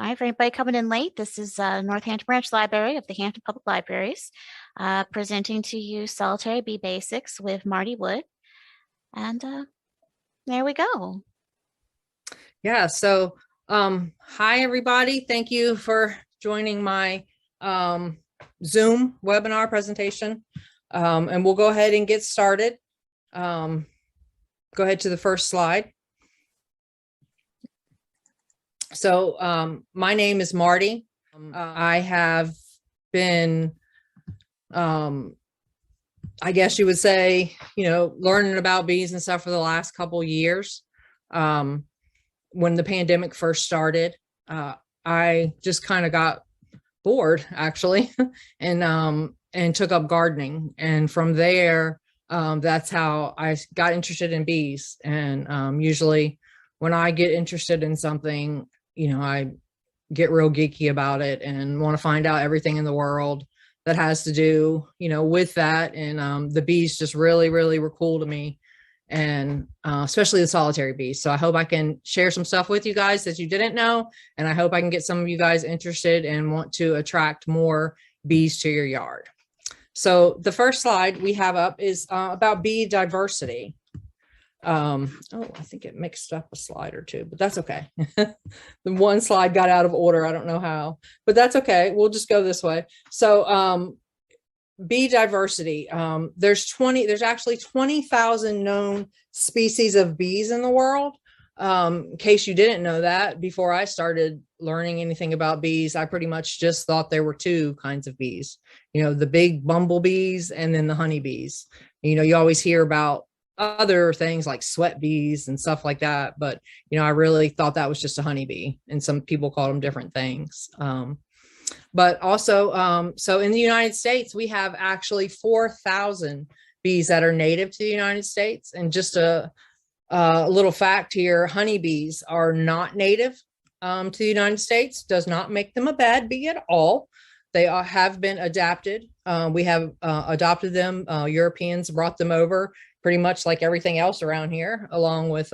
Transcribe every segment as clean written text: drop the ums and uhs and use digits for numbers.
All right, for anybody coming in late, this is Northampton Branch Library of the Hampton Public Libraries, presenting to you Solitary Bee Basics with Marty Wood. And there we go. Yeah, so hi everybody. Thank you for joining my Zoom webinar presentation. And we'll go ahead and get started. Go ahead to the first slide. So my name is Marty. I have been, I guess you would say, learning about bees and stuff for the last couple years. When the pandemic first started, I just kind of got bored actually, and took up gardening. And from there, that's how I got interested in bees. And usually when I get interested in something, I get real geeky about it and want to find out everything in the world that has to do, with that. And the bees just really, really were cool to me. And especially the solitary bees. So I hope I can share some stuff with you guys that you didn't know. And I hope I can get some of you guys interested and want to attract more bees to your yard. So the first slide we have up is about bee diversity. Oh, I think it mixed up a slide or two, but that's okay. The one slide got out of order. I don't know how, but that's okay. We'll just go this way. So bee diversity. There's actually 20,000 known species of bees in the world. In case you didn't know that, before I started learning anything about bees, I pretty much just thought there were two kinds of bees, the big bumblebees and then the honeybees. You always hear about other things like sweat bees and stuff like that. But, I really thought that was just a honeybee, and some people called them different things. But also, so in the United States, we have actually 4,000 bees that are native to the United States. And just a little fact here, honeybees are not native to the United States. Does not make them a bad bee at all. They have been adapted. We have adopted them. Europeans brought them over pretty much like everything else around here, along with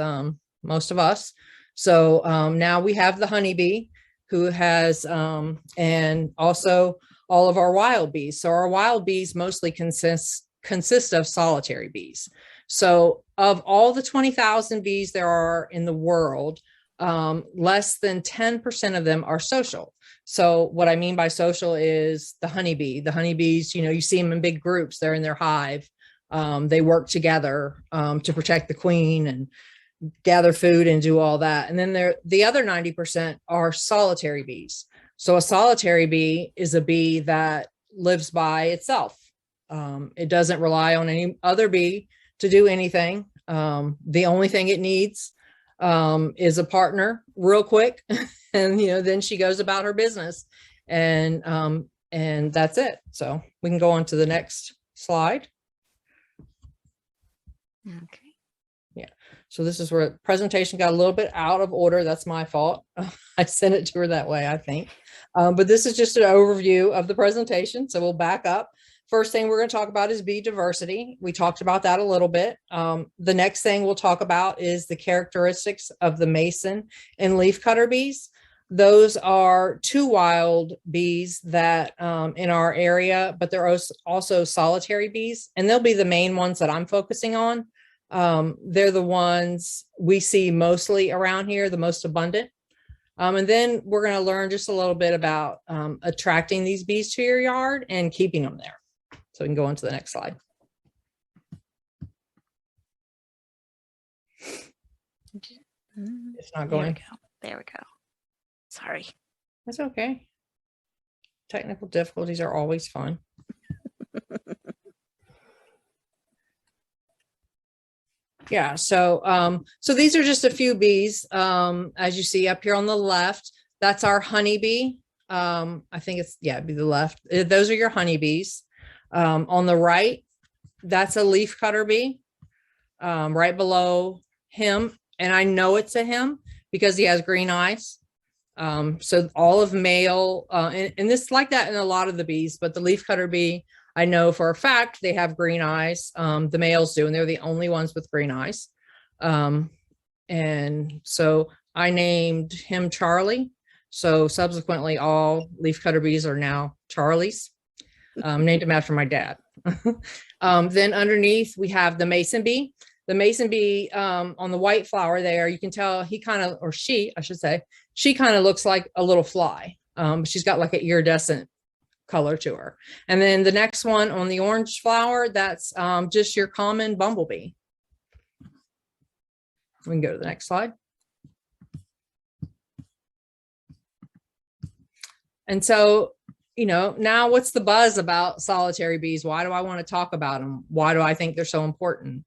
most of us. So now we have the honeybee, who has, and also all of our wild bees. So our wild bees mostly consist of solitary bees. So of all the 20,000 bees there are in the world, less than 10% of them are social. So what I mean by social is the honeybee. The honeybees, you see them in big groups. They're in their hive. They work together to protect the queen and gather food and do all that. And then the other 90% are solitary bees. So a solitary bee is a bee that lives by itself. It doesn't rely on any other bee to do anything. The only thing it needs is a partner real quick. And, then she goes about her business, and that's it. So we can go on to the next slide. Okay. Yeah. So this is where presentation got a little bit out of order. That's my fault. I sent it to her that way, I think. But this is just an overview of the presentation. So we'll back up. First thing we're going to talk about is bee diversity. We talked about that a little bit. The next thing we'll talk about is the characteristics of the mason and leafcutter bees. Those are two wild bees that in our area, but they're also solitary bees, and they'll be the main ones that I'm focusing on. They're the ones we see mostly around here, the most abundant. And then we're going to learn just a little bit about attracting these bees to your yard and keeping them there. So we can go on to the next slide. It's not going. There we go. Sorry. That's okay. Technical difficulties are always fun. Yeah, so these are just a few bees. As you see up here on the left, that's our honeybee. I think it'd be the left. Those are your honeybees. On the right, that's a leafcutter bee. Right below him, and I know it's a him because he has green eyes. So all of male, and this is like that in a lot of the bees, but the leafcutter bee, I know for a fact they have green eyes. The males do, and they're the only ones with green eyes. And so I named him Charlie So subsequently, all leafcutter bees are now Charlies, named them after my dad. Then underneath, we have the mason bee. The mason bee on the white flower there, you can tell he kind of, or she, I should say, she kind of looks like a little fly. She's got like an iridescent color to her. And then the next one on the orange flower, that's just your common bumblebee. We can go to the next slide. And so, you know, now what's the buzz about solitary bees? Why do I want to talk about them? Why do I think they're so important?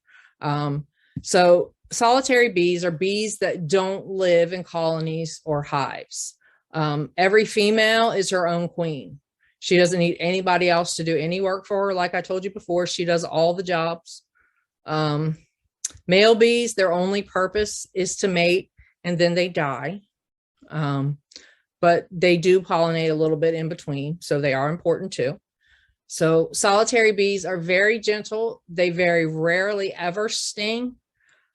So solitary bees are bees that don't live in colonies or hives. Every female is her own queen. She doesn't need anybody else to do any work for her. Like I told you before, she does all the jobs. Male bees, their only purpose is to mate and then they die. But they do pollinate a little bit in between, so they are important too. So solitary bees are very gentle. They very rarely ever sting.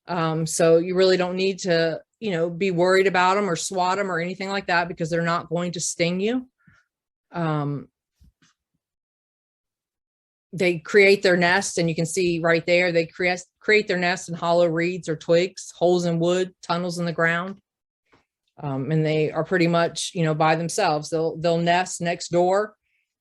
So you really don't need to, you know, be worried about them or swat them or anything like that because they're not going to sting you. They create their nest, and you can see right there, they create their nest in hollow reeds or twigs, holes in wood, tunnels in the ground. And they are pretty much, you know, by themselves. They'll nest next door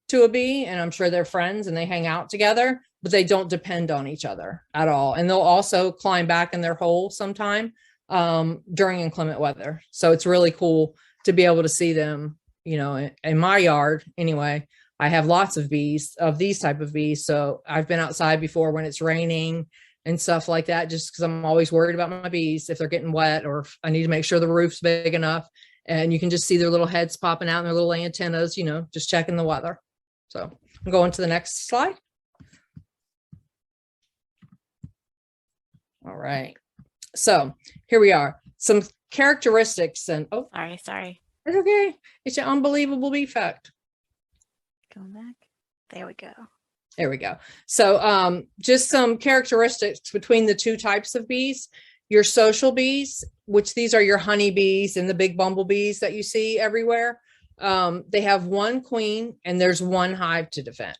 to a bee, and I'm sure they're friends and they hang out together, but they don't depend on each other at all. And they'll also climb back in their hole sometime during inclement weather. So it's really cool to be able to see them, you know, in my yard anyway. I have lots of bees, of these type of bees. So I've been outside before when it's raining and stuff like that, just because I'm always worried about my bees if they're getting wet, or if I need to make sure the roof's big enough. And you can just see their little heads popping out and their little antennas, you know, just checking the weather. So I'm going to the next slide. All right. So here we are. Some characteristics and, oh, Sorry. it's okay. It's an unbelievable bee fact. Going back. There we go. There we go. So just some characteristics between the two types of bees. Your social bees, which these are your honeybees and the big bumblebees that you see everywhere. They have one queen and there's one hive to defend.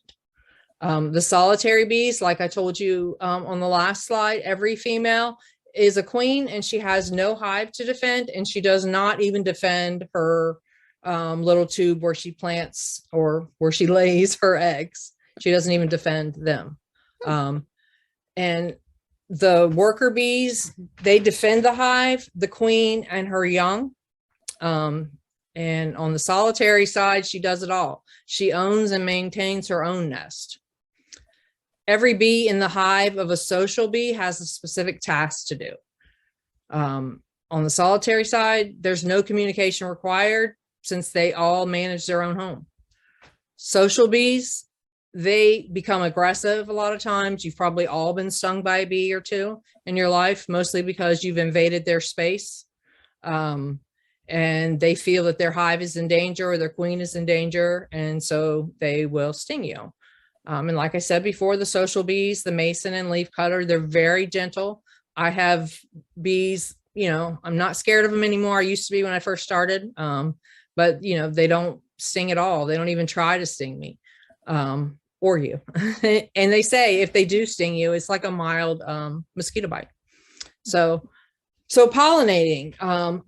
The solitary bees, like I told you on the last slide, every female is a queen and she has no hive to defend, and she does not even defend her little tube where she plants or where she lays her eggs. She doesn't even defend them. And the worker bees, they defend the hive, the queen, and her young. And on the solitary side, she does it all. She owns and maintains her own nest. Every bee in the hive of a social bee has a specific task to do. On the solitary side, there's no communication required since they all manage their own home. Social bees, they become aggressive a lot of times. You've probably all been stung by a bee or two in your life, mostly because you've invaded their space. And they feel that their hive is in danger or their queen is in danger, and so they will sting you. And like I said before, the social bees, the mason and leafcutter, they're very gentle. I have bees, you know, I'm not scared of them anymore. I used to be when I first started, but you know, they don't sting at all. They don't even try to sting me or you. And they say if they do sting you, it's like a mild mosquito bite. So pollinating,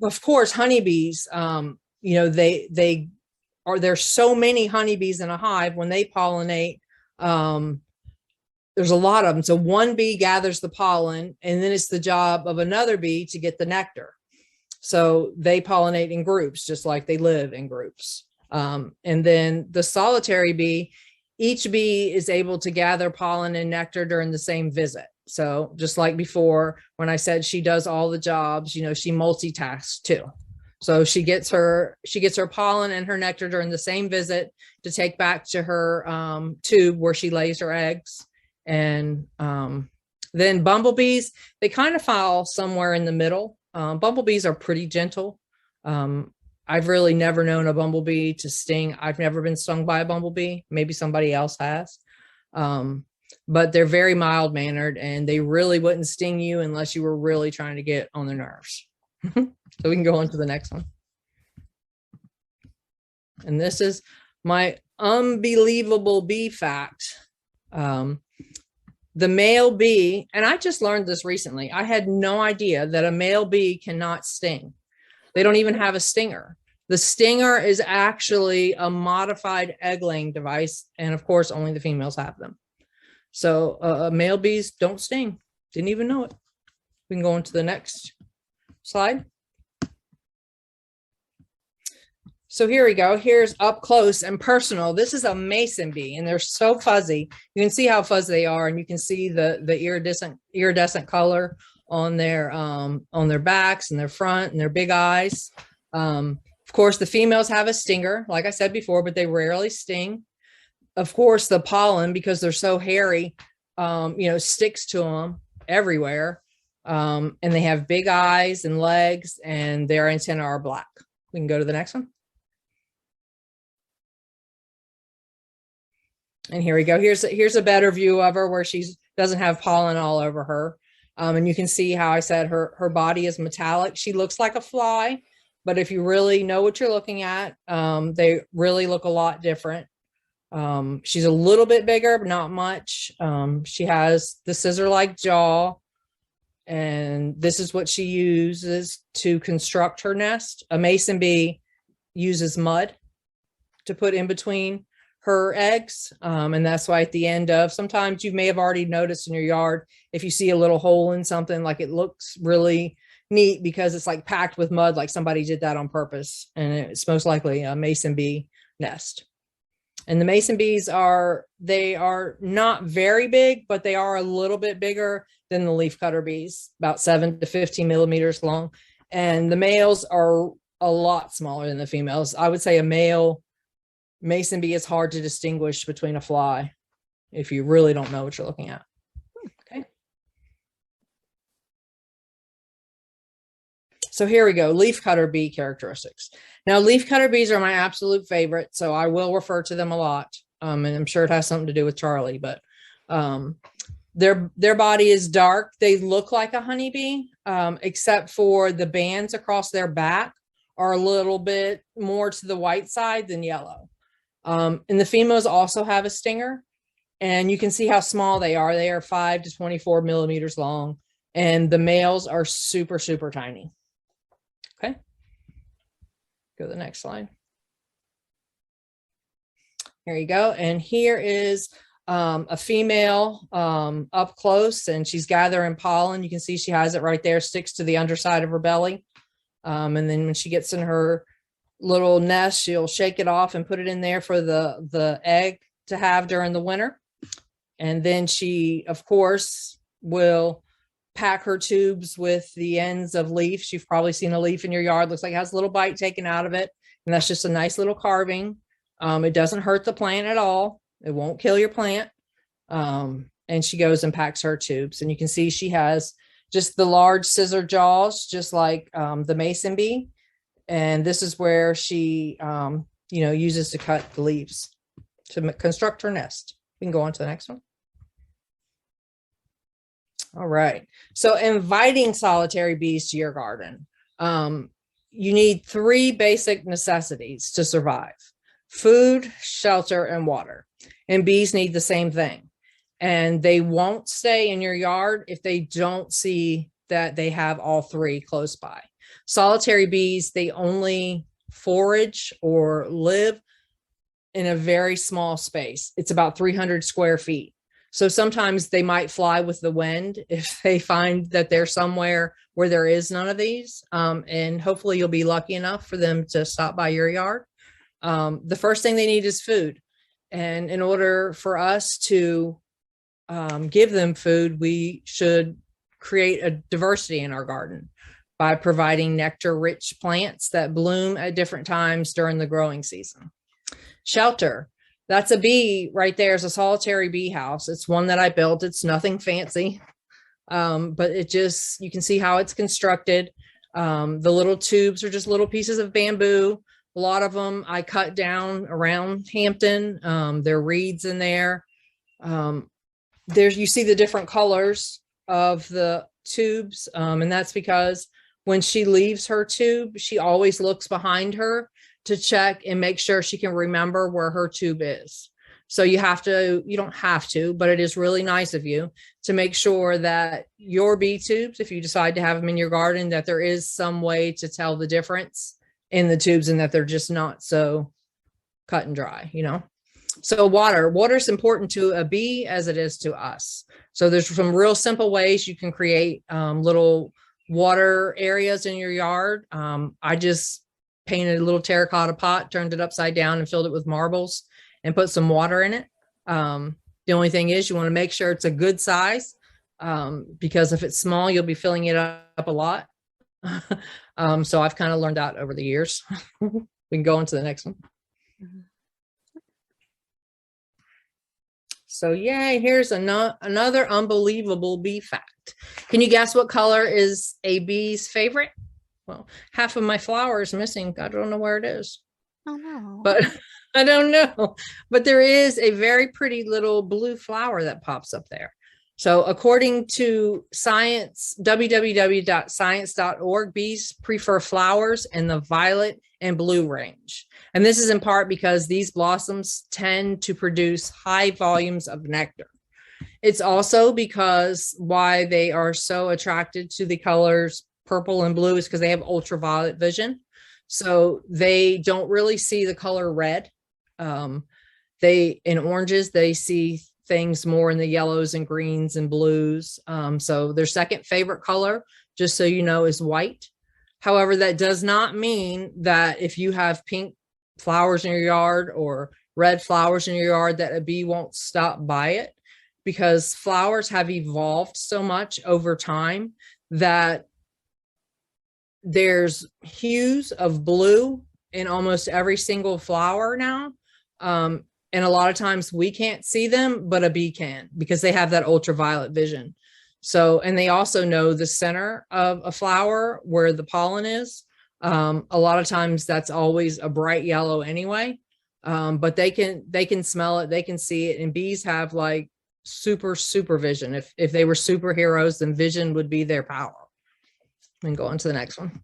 of course, honeybees, you know, there's so many honeybees in a hive. When they pollinate, there's a lot of them. So one bee gathers the pollen, and then it's the job of another bee to get the nectar. So they pollinate in groups, just like they live in groups. And then the solitary bee, each bee is able to gather pollen and nectar during the same visit. So just like before, when I said she does all the jobs, you know, she multitasks too. So she gets her pollen and her nectar during the same visit to take back to her tube where she lays her eggs. And then bumblebees, they kind of fall somewhere in the middle. Bumblebees are pretty gentle. I've really never known a bumblebee to sting. I've never been stung by a bumblebee. Maybe somebody else has. But they're very mild mannered, and they really wouldn't sting you unless you were really trying to get on their nerves. So we can go on to the next one. And this is my unbelievable bee fact. The male bee, and I just learned this recently. I had no idea that a male bee cannot sting. They don't even have a stinger. The stinger is actually a modified egg-laying device. And of course, only the females have them. So male bees don't sting. Didn't even know it. We can go on to the next slide. So here we go. Here's up close and personal. This is a mason bee, and they're so fuzzy. You can see how fuzzy they are, and you can see the iridescent color on their backs and their front and their big eyes. Of course, the females have a stinger, like I said before, but they rarely sting. Of course, the pollen, because they're so hairy, sticks to them everywhere. And they have big eyes and legs, and their antennae are black. We can go to the next one. And here we go. Here's a better view of her where she doesn't have pollen all over her. And you can see how I said her body is metallic. She looks like a fly, but if you really know what you're looking at, they really look a lot different. She's a little bit bigger, but not much. She has the scissor-like jaw, and this is what she uses to construct her nest. A mason bee uses mud to put in between her eggs. And that's why at the end of, sometimes you may have already noticed in your yard, if you see a little hole in something, like it looks really neat because it's like packed with mud, like somebody did that on purpose. And it's most likely a mason bee nest. And the mason bees they are not very big, but they are a little bit bigger than the leafcutter bees, about 7 to 15 millimeters long. And the males are a lot smaller than the females. I would say a male mason bee is hard to distinguish between a fly if you really don't know what you're looking at. Okay. So here we go, leafcutter bee characteristics. Now, leafcutter bees are my absolute favorite, so I will refer to them a lot. And I'm sure it has something to do with Charlie, but their body is dark. They look like a honeybee, except for the bands across their back are a little bit more to the white side than yellow. And the females also have a stinger, and you can see how small they are. They are 5 to 24 millimeters long, and the males are super, super tiny. Okay. Go to the next slide. Here you go. And here is a female up close, and she's gathering pollen. You can see she has it right there, sticks to the underside of her belly. And then when she gets in her little nest, she'll shake it off and put it in there for the egg to have during the winter. And then she, of course, will pack her tubes with the ends of leaves. You've probably seen a leaf in your yard. Looks like it has a little bite taken out of it. And that's just a nice little carving. It doesn't hurt the plant at all. It won't kill your plant. And she goes and packs her tubes. And you can see she has just the large scissor jaws, just like the mason bee. And this is where she, uses to cut the leaves to construct her nest. We can go on to the next one. All right. So inviting solitary bees to your garden. You need 3 basic necessities to survive: food, shelter, and water. And bees need the same thing. And they won't stay in your yard if they don't see that they have all 3 close by. Solitary bees, they only forage or live in a very small space. It's about 300 square feet. So sometimes they might fly with the wind if they find that they're somewhere where there is none of these. And hopefully you'll be lucky enough for them to stop by your yard. The first thing they need is food. And in order for us to give them food, we should create a diversity in our garden by providing nectar-rich plants that bloom at different times during the growing season. Shelter. That's a bee right there, is a solitary bee house. It's one that I built. It's nothing fancy, but you can see how it's constructed. The little tubes are just little pieces of bamboo. A lot of them I cut down around Hampton. There are reeds in there. You see the different colors of the tubes, and that's because when she leaves her tube, she always looks behind her to check and make sure she can remember where her tube is. So you don't have to, but it is really nice of you to make sure that your bee tubes, if you decide to have them in your garden, that there is some way to tell the difference in the tubes and that they're just not so cut and dry, So water is important to a bee as it is to us. So there's some real simple ways you can create little water areas in your yard. I just painted a little terracotta pot, turned it upside down and filled it with marbles and put some water in it. The only thing is you want to make sure it's a good size because if it's small, you'll be filling it up a lot. So I've kind of learned that over the years. We can go on to the next one. So yay, here's another unbelievable bee fact. Can you guess what color is a bee's favorite? Well, half of my flower is missing. I don't know where it is. Oh no. But I don't know. But there is a very pretty little blue flower that pops up there. So according to science, www.science.org, bees prefer flowers in the violet and blue range. And this is in part because these blossoms tend to produce high volumes of nectar. It's also because why they are so attracted to the colors purple and blue is because they have ultraviolet vision. So they don't really see the color red. In oranges, they see things more in the yellows and greens and blues. So their second favorite color, just so you know, is white. However, that does not mean that if you have pink flowers in your yard or red flowers in your yard that a bee won't stop by it, because flowers have evolved so much over time that there's hues of blue in almost every single flower now. And a lot of times we can't see them, but a bee can because they have that ultraviolet vision. So, and they also know the center of a flower where the pollen is. A lot of times that's always a bright yellow anyway. But they can smell it, they can see it. And bees have like super vision. If they were superheroes, then vision would be their power. And go on to the next one.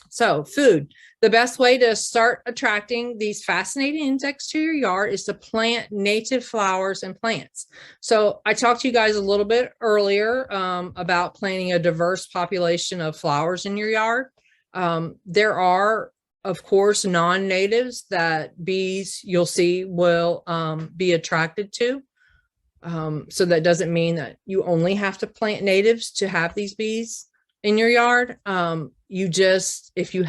So food. The best way to start attracting these fascinating insects to your yard is to plant native flowers and plants. So I talked to you guys a little bit earlier about planting a diverse population of flowers in your yard. There are, of course, non-natives that bees you'll see will be attracted to. So that doesn't mean that you only have to plant natives to have these bees in your yard. You just, if you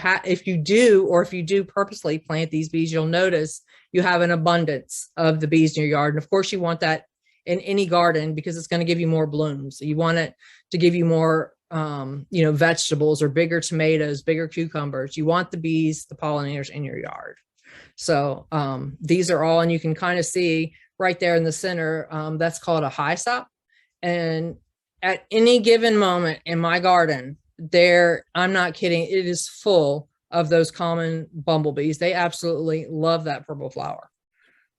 do purposely plant these bees, you'll notice you have an abundance of the bees in your yard. And of course you want that in any garden because it's going to give you more blooms. You want it to give you more, vegetables or bigger tomatoes, bigger cucumbers. You want the bees, the pollinators in your yard. So these are all, and you can kind of see right there in the center, that's called a hyssop. And at any given moment in my garden, I'm not kidding, it is full of those common bumblebees. They absolutely love that purple flower.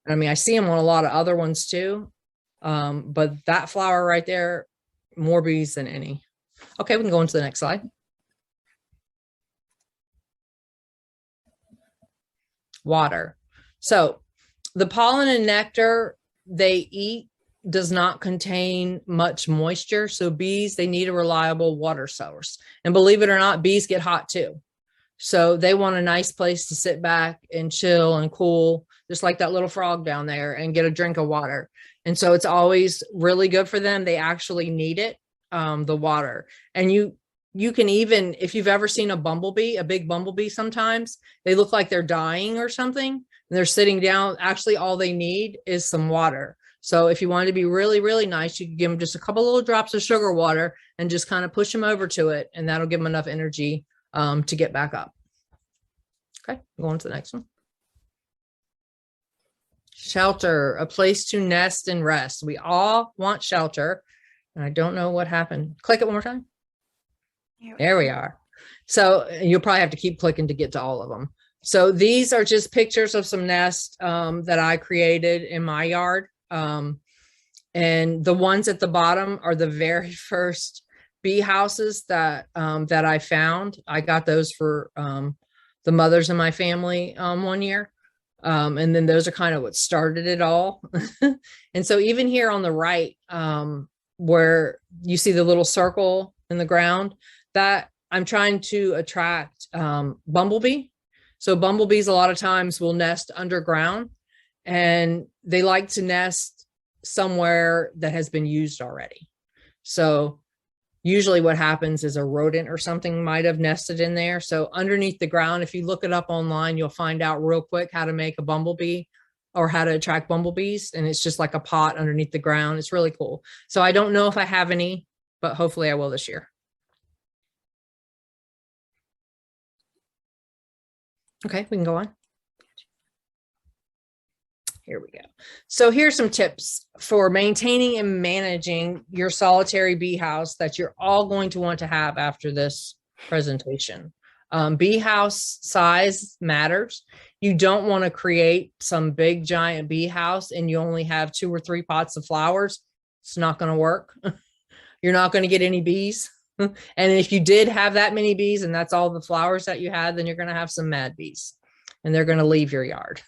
I mean, I see them on a lot of other ones too, but that flower right there, more bees than any. Okay, we can go on to the next slide. Water. So the pollen and nectar they eat does not contain much moisture. So bees, they need a reliable water source. And believe it or not, bees get hot too. So they want a nice place to sit back and chill and cool, just like that little frog down there, and get a drink of water. And so it's always really good for them. They actually need it, the water. And you can even, if you've ever seen a big bumblebee, sometimes they look like they're dying or something. And they're sitting down. Actually, all they need is some water. So if you wanted to be really, really nice, you could give them just a couple little drops of sugar water and just kind of push them over to it. And that'll give them enough energy to get back up. Okay, go on to the next one. Shelter, a place to nest and rest. We all want shelter. And I don't know what happened. Click it one more time. There we are. So you'll probably have to keep clicking to get to all of them. So these are just pictures of some nests that I created in my yard. And the ones at the bottom are the very first bee houses that that I found. I got those for the mothers in my family one year. And then those are kind of what started it all. And so even here on the right, where you see the little circle in the ground, that I'm trying to attract bumblebee. So bumblebees a lot of times will nest underground, and they like to nest somewhere that has been used already. So usually what happens is a rodent or something might have nested in there. So underneath the ground, if you look it up online, you'll find out real quick how to make a bumblebee or how to attract bumblebees. And it's just like a pot underneath the ground. It's really cool. So I don't know if I have any, but hopefully I will this year. Okay, we can go on. Here we go. So here's some tips for maintaining and managing your solitary bee house that you're all going to want to have after this presentation. Bee house size matters. You don't want to create some big giant bee house and you only have 2 or 3 pots of flowers. It's not going to work. You're not going to get any bees. And if you did have that many bees and that's all the flowers that you had, then you're going to have some mad bees. And they're going to leave your yard.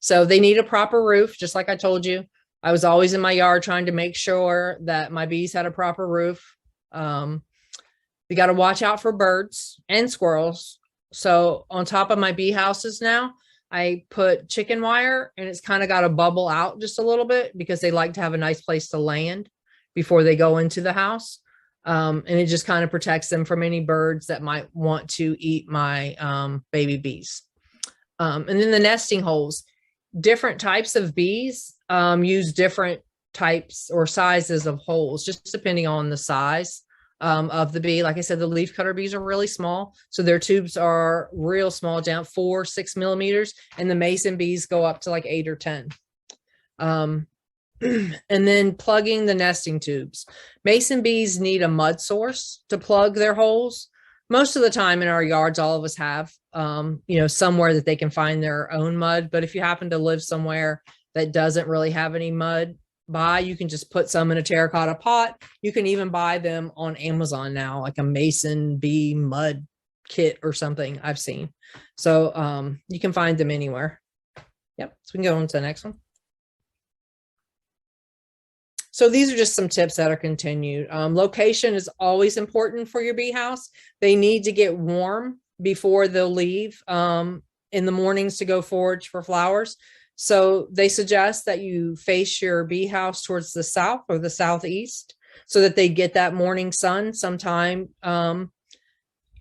So they need a proper roof. Just like I told you, I was always in my yard trying to make sure that my bees had a proper roof. We got to watch out for birds and squirrels. So on top of my bee houses now, I put chicken wire, and it's kind of got to bubble out just a little bit because they like to have a nice place to land before they go into the house. And it just kind of protects them from any birds that might want to eat my baby bees. And then the nesting holes, different types of bees use different types or sizes of holes, just depending on the size of the bee. Like I said, the leafcutter bees are really small. So their tubes are real small, down 4-6 millimeters. And the mason bees go up to like 8 or 10. And then plugging the nesting tubes. Mason bees need a mud source to plug their holes. Most of the time in our yards, all of us have, somewhere that they can find their own mud. But if you happen to live somewhere that doesn't really have any mud by, you can just put some in a terracotta pot. You can even buy them on Amazon now, like a mason bee mud kit or something I've seen. So you can find them anywhere. Yep. So we can go on to the next one. So these are just some tips that are continued. Location is always important for your bee house. They need to get warm before they'll leave in the mornings to go forage for flowers. So they suggest that you face your bee house towards the south or the southeast so that they get that morning sun sometime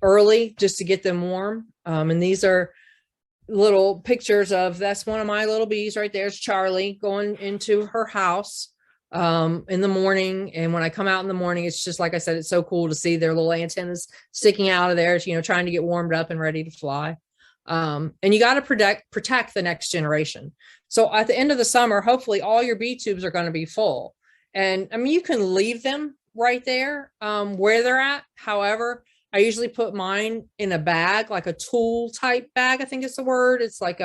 early just to get them warm. And these are little pictures of, that's one of my little bees right there. It's Charlie going into her house in the morning. And when I come out in the morning, it's just, like I said, it's so cool to see their little antennas sticking out of there, trying to get warmed up and ready to fly. And you got to protect the next generation. So at the end of the summer, hopefully all your bee tubes are going to be full. And I mean, you can leave them right there where they're at. However, I usually put mine in a bag, like a tool type bag, I think it's the word. It's like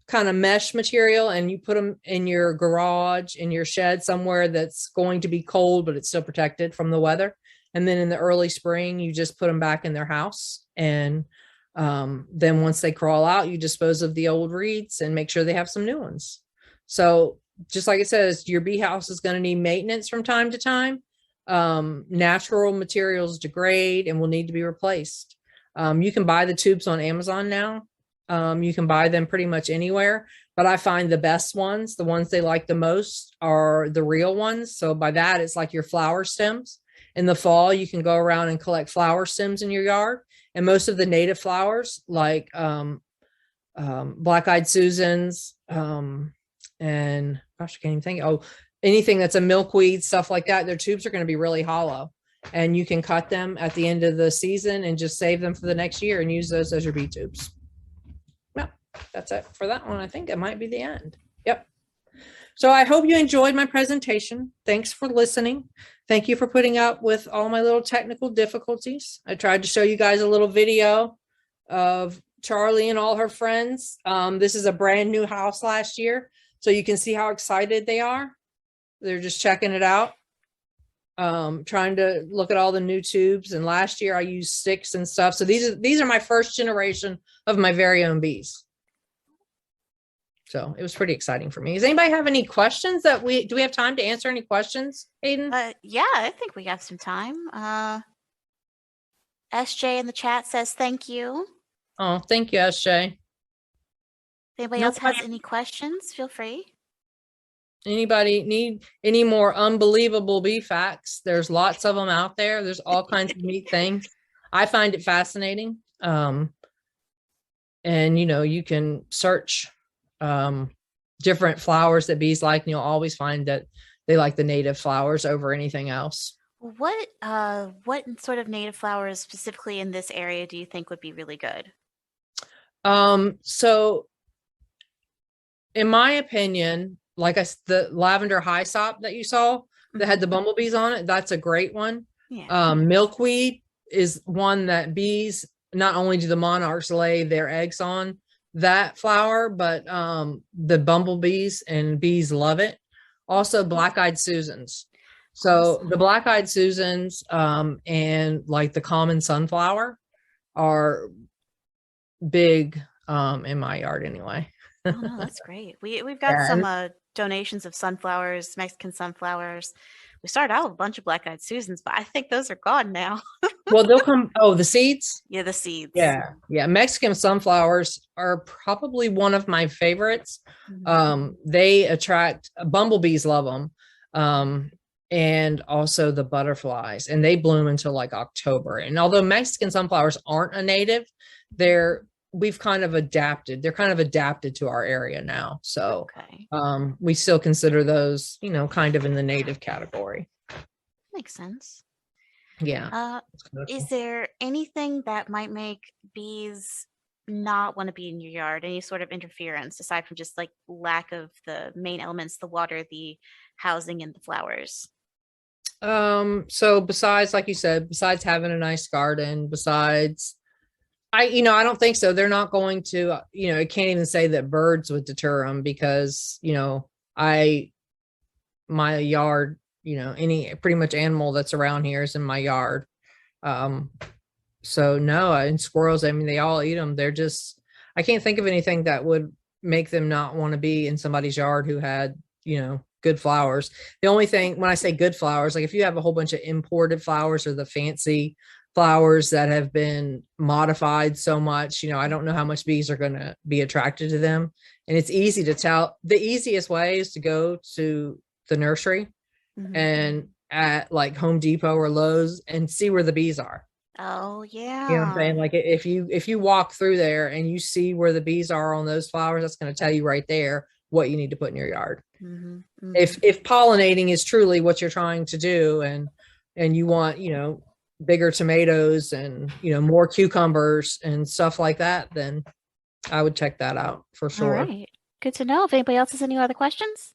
kind of mesh material, and you put them in your garage, in your shed, somewhere that's going to be cold, but it's still protected from the weather. And then in the early spring, you just put them back in their house. And then once they crawl out, you dispose of the old reeds and make sure they have some new ones. So just like it says, your bee house is going to need maintenance from time to time. Natural materials degrade and will need to be replaced. You can buy the tubes on Amazon now. You can buy them pretty much anywhere, but I find the best ones, the ones they like the most, are the real ones. So by that, it's like your flower stems. In the fall, you can go around and collect flower stems in your yard. And most of the native flowers, like black-eyed Susans, and gosh, I can't even think. Oh, anything that's a milkweed, stuff like that, their tubes are going to be really hollow. And you can cut them at the end of the season and just save them for the next year and use those as your bee tubes. Well, that's it for that one. I think it might be the end. Yep. So I hope you enjoyed my presentation. Thanks for listening. Thank you for putting up with all my little technical difficulties. I tried to show you guys a little video of Charlie and all her friends. This is a brand new house last year, so you can see how excited they are. They're just checking it out. trying to look at all the new tubes. And last year I used sticks and stuff. So these are my first generation of my very own bees. So it was pretty exciting for me. Does anybody have any questions do we have time to answer any questions, Aiden? Yeah, I think we have some time. SJ in the chat says thank you. Oh, thank you, SJ. If anybody else has any questions, feel free. Anybody need any more unbelievable bee facts? There's lots of them out there. There's all kinds of neat things. I find it fascinating. And you can search different flowers that bees like, and you'll always find that they like the native flowers over anything else. What sort of native flowers specifically in this area do you think would be really good? So in my opinion, like the lavender hyssop that you saw that had the bumblebees on it, that's a great one. Yeah. Milkweed is one that bees, not only do the monarchs lay their eggs on that flower, but the bumblebees and bees love it. Also black-eyed Susans. So the black-eyed Susans and like the common sunflower are big in my yard anyway. Oh no, that's great. We've got some donations of sunflowers, Mexican sunflowers. We started out with a bunch of black-eyed Susans, but I think those are gone now. Well, they'll come. Oh, the seeds? Yeah, the seeds. Yeah. Mexican sunflowers are probably one of my favorites. They attract bumblebees, love them. And also the butterflies, and they bloom until like October. And although Mexican sunflowers aren't a native, we've kind of adapted. They're kind of adapted to our area now. So we still consider those, kind of in the native category. Makes sense. Yeah. Is there anything that might make bees not want to be in your yard? Any sort of interference aside from just like lack of the main elements, the water, the housing, and the flowers? So besides, like you said, besides having a nice garden, I don't think so. They're not going to, I can't even say that birds would deter them because, my yard, any pretty much animal that's around here is in my yard. So no, and squirrels, I mean, they all eat them. I can't think of anything that would make them not want to be in somebody's yard who had, good flowers. The only thing, when I say good flowers, like if you have a whole bunch of imported flowers or the fancy flowers that have been modified so much, I don't know how much bees are going to be attracted to them. And it's easy to tell. The easiest way is to go to the nursery and at like Home Depot or Lowe's and see where the bees are. Oh yeah. You know what I'm saying? Like if you walk through there and you see where the bees are on those flowers, that's going to tell you right there what you need to put in your yard. If pollinating is truly what you're trying to do, and you want, bigger tomatoes and, more cucumbers and stuff like that, then I would check that out for sure. All right. Good to know. If anybody else has any other questions?